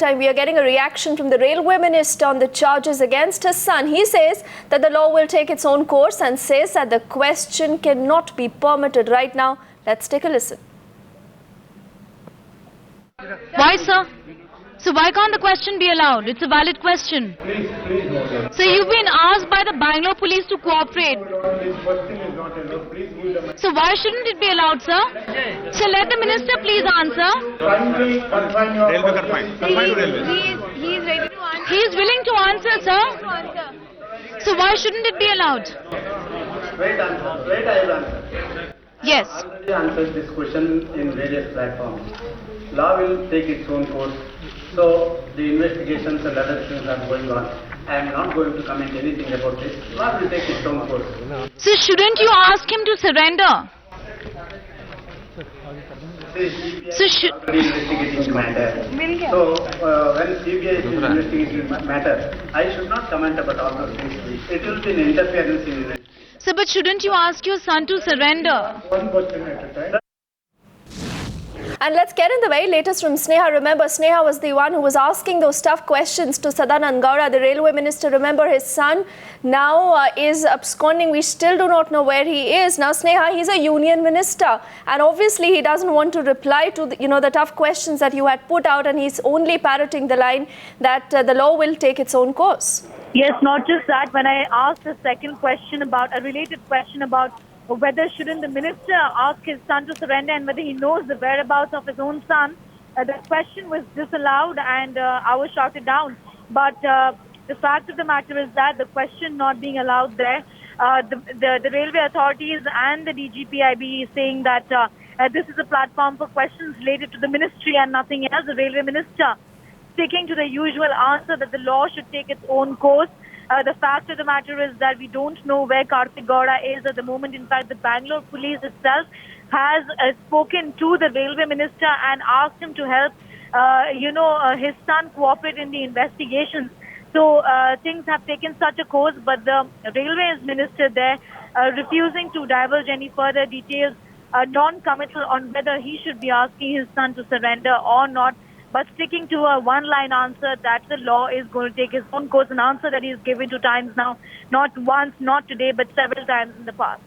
Time we are getting a reaction from the railway minister on the charges against his son. He says that the law will take its own course and says that the question cannot be permitted right now. Let's take a listen. Why, sir? So why can't the question be allowed? It's a valid question. Please, no, sir. So you've been asked by the Bangalore police to cooperate. This question is not allowed. Please move the So why shouldn't it be allowed, sir? So let the minister please answer. Kindly confine your Railway confine. Confine to railway. He is ready to answer. He is willing to answer, sir. So why shouldn't it be allowed? Wait, I will answer. Yes. I already answered this question in various platforms. Law will take its own course. So the investigations and other things are going on. I am not going to comment anything about this. Law will take its own course. So shouldn't you ask him to surrender? So CBI is already investigating the matter. So when CBI is investigating the matter, I should not comment about all those things. It will be an interference in it. So but shouldn't you ask your son to surrender? one question at a time. And let's get in the very latest from Sneha. Remember, Sneha was the one who was asking those tough questions to Sadanand Gowda, the railway minister. Remember, his son now is absconding. We still do not know where he is. Now, Sneha, he's a union minister. And obviously, he doesn't want to reply to the tough questions that you had put out. And he's only parroting the line that the law will take its own course. Yes, not just that. When I asked a second question about a related question about whether shouldn't the minister ask his son to surrender and whether he knows the whereabouts of his own son, the question was disallowed and I was shouted down. But the fact of the matter is that the question not being allowed there, the railway authorities and the DGPIB is saying that this is a platform for questions related to the ministry and nothing else. The railway minister sticking to the usual answer that the law should take its own course. The fact of the matter is that we don't know where Kartik Gowda is at the moment. In fact, the Bangalore police itself has spoken to the railway minister and asked him to help, his son cooperate in the investigations. So things have taken such a course, but the railways minister there refusing to divulge any further details, non-committal on whether he should be asking his son to surrender or not, but sticking to a one-line answer that the law is going to take its own course, an answer that he has given 2 times now, not once, not today, but several times in the past.